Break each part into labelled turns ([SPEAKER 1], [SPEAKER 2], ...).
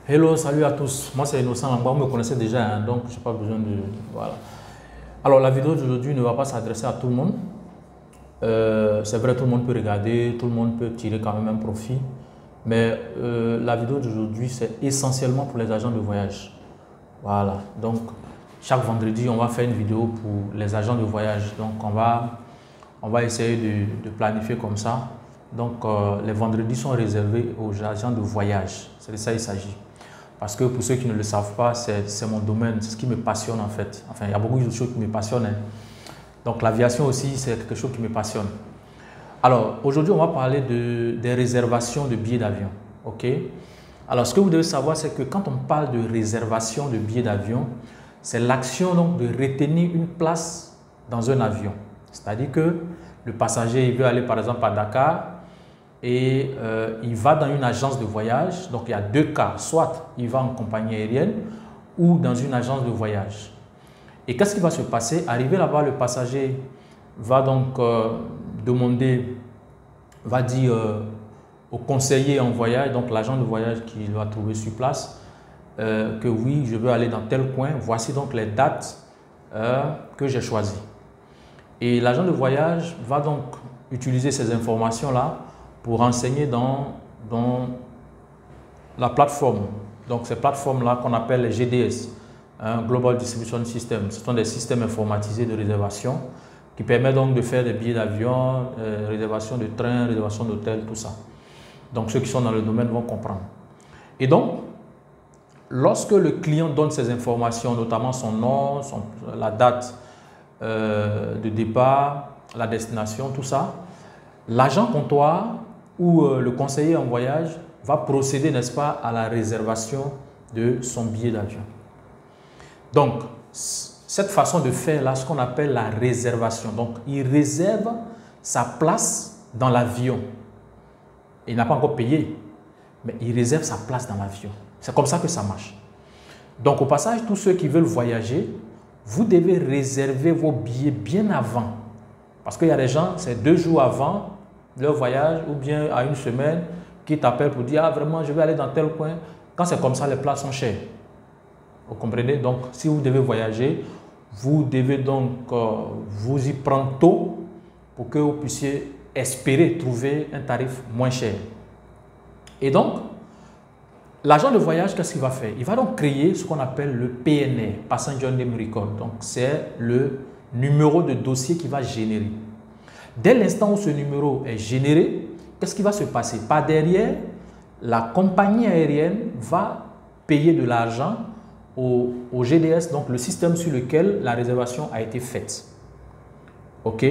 [SPEAKER 1] Hello, salut à tous. Moi, c'est Innocent Langba. Vous me connaissez déjà, hein, donc je n'ai pas besoin de... Voilà. Alors, la vidéo d'aujourd'hui ne va pas s'adresser à tout le monde. C'est vrai, tout le monde peut regarder, tout le monde peut tirer quand même un profit. Mais la vidéo d'aujourd'hui, c'est essentiellement pour les agents de voyage. Voilà. Donc, chaque vendredi, on va faire une vidéo pour les agents de voyage. Donc, on va essayer de planifier comme ça. Donc, les vendredis sont réservés aux agents de voyage. C'est de ça qu'il s'agit. Parce que pour ceux qui ne le savent pas, c'est mon domaine, c'est ce qui me passionne en fait. Enfin, il y a beaucoup de choses qui me passionnent. Hein. Donc, l'aviation aussi, c'est quelque chose qui me passionne. Alors, aujourd'hui, on va parler des réservations de billets d'avion. OK? Alors, ce que vous devez savoir, c'est que quand on parle de réservation de billets d'avion, c'est l'action donc de retenir une place dans un avion. C'est-à-dire que le passager il veut aller par exemple à Dakar et il va dans une agence de voyage. Donc il y a deux cas, soit il va en compagnie aérienne ou dans une agence de voyage. Et qu'est-ce qui va se passer? Arrivé là-bas, le passager va donc demander, va dire au conseiller en voyage, donc l'agent de voyage qu'il va trouver sur place, que oui, je veux aller dans tel coin, voici donc les dates que j'ai choisies. Et l'agent de voyage va donc utiliser ces informations-là pour renseigner dans la plateforme. Donc ces plateformes-là qu'on appelle les GDS, hein, Global Distribution System, ce sont des systèmes informatisés de réservation qui permettent donc de faire des billets d'avion, réservation de train, réservation d'hôtel, tout ça. Donc ceux qui sont dans le domaine vont comprendre. Et donc, lorsque le client donne ces informations, notamment son nom, la date de départ, la destination, tout ça, l'agent comptoir ou le conseiller en voyage va procéder, n'est-ce pas, à la réservation de son billet d'avion. Donc, cette façon de faire là, ce qu'on appelle la réservation. Donc, il réserve sa place dans l'avion. Il n'a pas encore payé, mais il réserve sa place dans l'avion. C'est comme ça que ça marche. Donc, au passage, tous ceux qui veulent voyager, vous devez réserver vos billets bien avant. Parce qu'il y a des gens, c'est 2 jours avant leur voyage ou bien à une semaine qui t'appellent pour dire « Ah, vraiment, je vais aller dans tel coin ». Quand c'est comme ça, les places sont chères. Vous comprenez? Donc, si vous devez voyager, vous devez donc vous y prendre tôt pour que vous puissiez espérer trouver un tarif moins cher. Et donc, l'agent de voyage, qu'est-ce qu'il va faire? Il va donc créer ce qu'on appelle le PNR, Passenger Name Record. Donc, c'est le numéro de dossier qu'il va générer. Dès l'instant où ce numéro est généré, qu'est-ce qui va se passer? Par derrière, la compagnie aérienne va payer de l'argent au GDS, donc le système sur lequel la réservation a été faite. OK?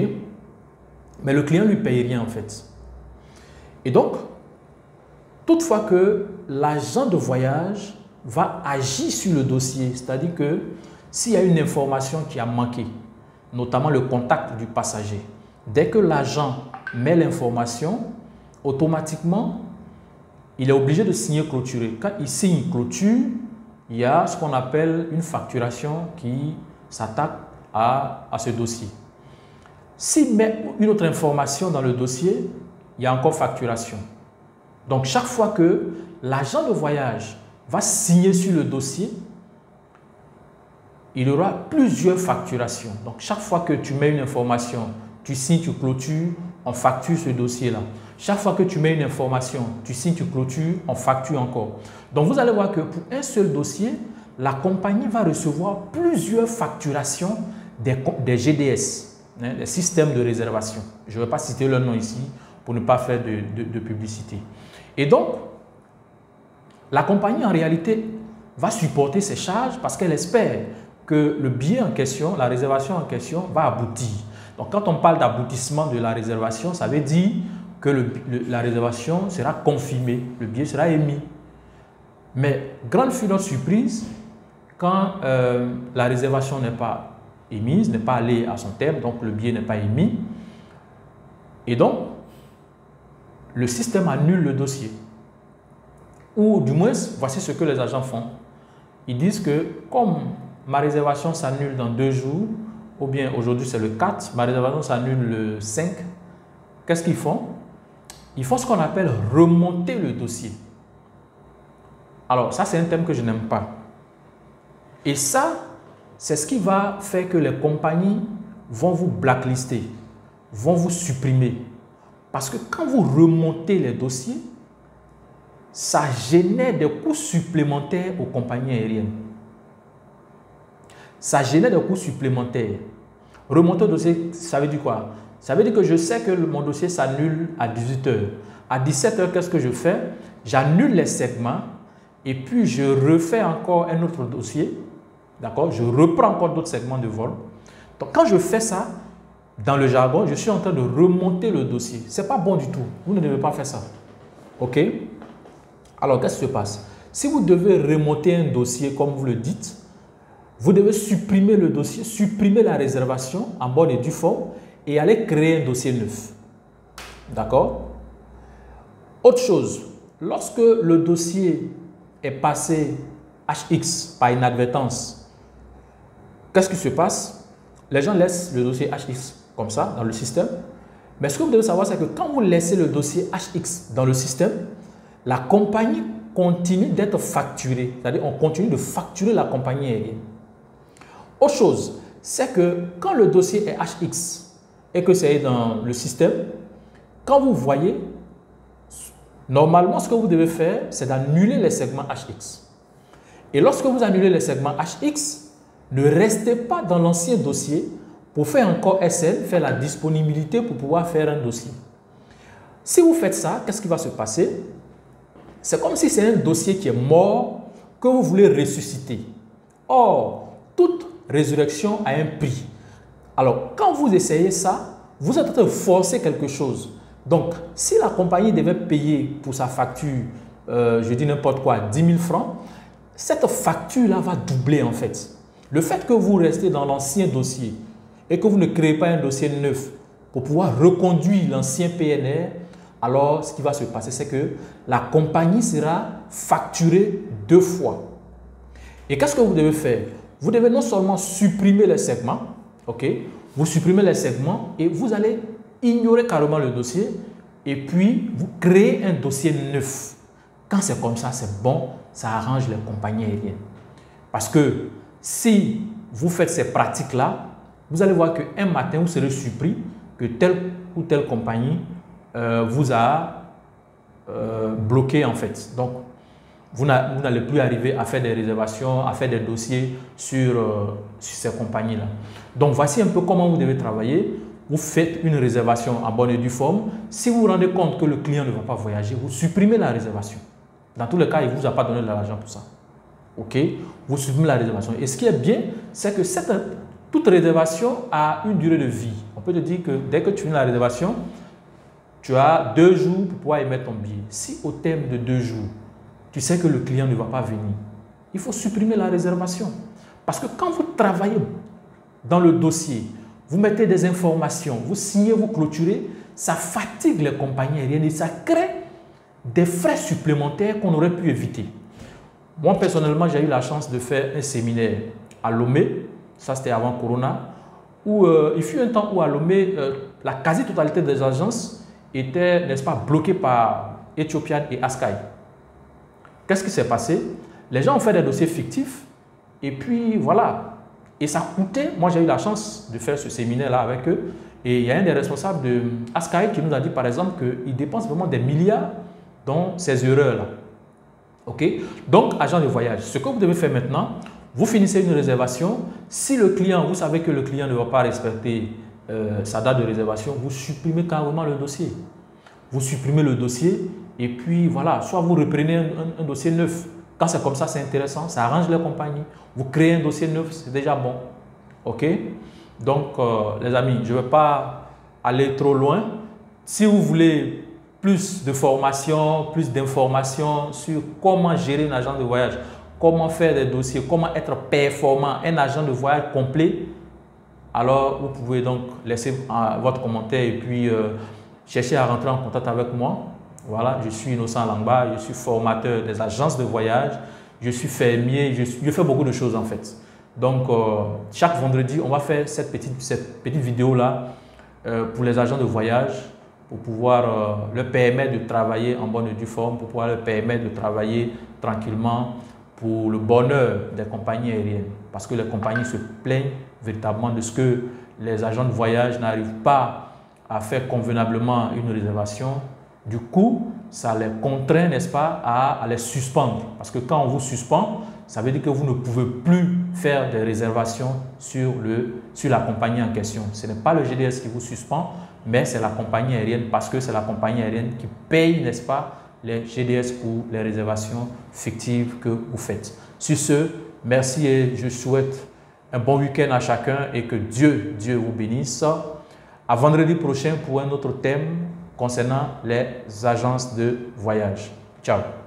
[SPEAKER 1] Mais le client ne lui paye rien en fait. Et donc, toutefois que l'agent de voyage va agir sur le dossier, c'est-à-dire que s'il y a une information qui a manqué, notamment le contact du passager, dès que l'agent met l'information, automatiquement, il est obligé de signer clôturer. Quand il signe clôture, il y a ce qu'on appelle une facturation qui s'attaque à ce dossier. S'il met une autre information dans le dossier, il y a encore facturation. Donc, chaque fois que l'agent de voyage va signer sur le dossier, il y aura plusieurs facturations. Donc, chaque fois que tu mets une information, tu signes, tu clôtures, on facture ce dossier-là. Chaque fois que tu mets une information, tu signes, tu clôtures, on facture encore. Donc, vous allez voir que pour un seul dossier, la compagnie va recevoir plusieurs facturations des GDS, hein, des systèmes de réservation. Je ne vais pas citer leur nom ici pour ne pas faire de publicité. Et donc, la compagnie en réalité va supporter ces charges parce qu'elle espère que le billet en question, la réservation en question va aboutir. Donc, quand on parle d'aboutissement de la réservation, ça veut dire que la réservation sera confirmée, le billet sera émis. Mais, grande fut notre surprise, quand la réservation n'est pas émise, n'est pas allée à son terme, donc le billet n'est pas émis, et donc, le système annule le dossier. Ou du moins, voici ce que les agents font. Ils disent que comme ma réservation s'annule dans 2 jours, ou bien aujourd'hui c'est le 4, ma réservation s'annule le 5, qu'est-ce qu'ils font? Ils font ce qu'on appelle remonter le dossier. Alors, ça, c'est un thème que je n'aime pas. Et ça, c'est ce qui va faire que les compagnies vont vous blacklister, vont vous supprimer. Parce que quand vous remontez les dossiers, ça génère des coûts supplémentaires aux compagnies aériennes. Ça génère des coûts supplémentaires. Remonter le dossier, ça veut dire quoi? Ça veut dire que je sais que mon dossier s'annule à 18 h. À 17 h, qu'est-ce que je fais? J'annule les segments et puis je refais encore un autre dossier. D'accord? Je reprends encore d'autres segments de vol. Donc, quand je fais ça, dans le jargon, je suis en train de remonter le dossier. Ce n'est pas bon du tout. Vous ne devez pas faire ça. OK? Alors, qu'est-ce qui se passe? Si vous devez remonter un dossier, comme vous le dites, vous devez supprimer le dossier, supprimer la réservation en bonne et due forme et aller créer un dossier neuf. D'accord? Autre chose, lorsque le dossier est passé HX par inadvertance, qu'est-ce qui se passe? Les gens laissent le dossier HX comme ça dans le système. Mais ce que vous devez savoir, c'est que quand vous laissez le dossier HX dans le système, la compagnie continue d'être facturée. C'est-à-dire on continue de facturer la compagnie aérienne. Autre chose, c'est que quand le dossier est HX et que c'est dans le système, quand vous voyez, normalement, ce que vous devez faire, c'est d'annuler les segments HX. Et lorsque vous annulez les segments HX, ne restez pas dans l'ancien dossier pour faire encore SL, faire la disponibilité pour pouvoir faire un dossier. Si vous faites ça, qu'est-ce qui va se passer? C'est comme si c'est un dossier qui est mort que vous voulez ressusciter. Or, toute résurrection a un prix. Alors, quand vous essayez ça, vous êtes en train de forcer quelque chose. Donc, si la compagnie devait payer pour sa facture, je dis n'importe quoi, 10 000 francs, cette facture-là va doubler en fait. Le fait que vous restez dans l'ancien dossier et que vous ne créez pas un dossier neuf pour pouvoir reconduire l'ancien PNR, alors ce qui va se passer, c'est que la compagnie sera facturée 2 fois. Et qu'est-ce que vous devez faire? Vous devez non seulement supprimer les segments, ok? Vous supprimez les segments et vous allez ignorer carrément le dossier et puis vous créez un dossier neuf. Quand c'est comme ça, c'est bon, ça arrange les compagnies aériennes. Parce que si vous faites ces pratiques-là, vous allez voir qu'un matin, vous serez surpris que telle ou telle compagnie vous a bloqué en fait. Donc, vous n'allez plus arriver à faire des réservations, à faire des dossiers sur ces compagnies-là. Donc, voici un peu comment vous devez travailler. Vous faites une réservation en bonne et due forme. Si vous vous rendez compte que le client ne va pas voyager, vous supprimez la réservation. Dans tous les cas, il ne vous a pas donné de l'argent pour ça. OK? Vous supprimez la réservation. Et ce qui est bien, c'est que toute réservation a une durée de vie. On peut te dire que dès que tu finis la réservation, tu as 2 jours pour pouvoir émettre ton billet. Si au terme de 2 jours, tu sais que le client ne va pas venir, il faut supprimer la réservation. Parce que quand vous travaillez dans le dossier, vous mettez des informations, vous signez, vous clôturez, ça fatigue les compagnies aériennes et ça crée des frais supplémentaires qu'on aurait pu éviter. Moi, personnellement, j'ai eu la chance de faire un séminaire à Lomé, ça c'était avant Corona, où il fut un temps où à Lomé, la quasi-totalité des agences étaient, n'est-ce pas, bloquées par Ethiopian et Askai. Qu'est-ce qui s'est passé? Les gens ont fait des dossiers fictifs et puis voilà. Et ça coûtait, moi j'ai eu la chance de faire ce séminaire-là avec eux et il y a un des responsables de Askai qui nous a dit par exemple qu'il dépense vraiment des milliards dans ces erreurs-là. OK? Donc, agent de voyage, ce que vous devez faire maintenant, vous finissez une réservation. Si le client, vous savez que le client ne va pas respecter sa date de réservation, vous supprimez carrément le dossier. Vous supprimez le dossier et puis voilà, soit vous reprenez un dossier neuf. Quand c'est comme ça, c'est intéressant, ça arrange les compagnies. Vous créez un dossier neuf, c'est déjà bon. OK? Donc, les amis, je ne vais pas aller trop loin. Si vous voulez plus de formation, plus d'informations sur comment gérer un agent de voyage, comment faire des dossiers, comment être performant, un agent de voyage complet, alors vous pouvez donc laisser votre commentaire et puis chercher à rentrer en contact avec moi. Voilà, je suis Innocent Langba, je suis formateur des agences de voyage, je suis fermier, je fais beaucoup de choses en fait. Donc, chaque vendredi, on va faire cette petite vidéo-là pour les agents de voyage, pour pouvoir leur permettre de travailler en bonne et due forme, pour pouvoir leur permettre de travailler tranquillement pour le bonheur des compagnies aériennes. Parce que les compagnies se plaignent véritablement de ce que les agents de voyage n'arrivent pas à faire convenablement une réservation. Du coup, ça les contraint, n'est-ce pas, à les suspendre. Parce que quand on vous suspend, ça veut dire que vous ne pouvez plus faire des réservations sur la compagnie en question. Ce n'est pas le GDS qui vous suspend, mais c'est la compagnie aérienne parce que c'est la compagnie aérienne qui paye, n'est-ce pas, les GDS pour les réservations fictives que vous faites. Sur ce, merci et je souhaite un bon week-end à chacun et que Dieu vous bénisse. À vendredi prochain pour un autre thème concernant les agences de voyage. Ciao.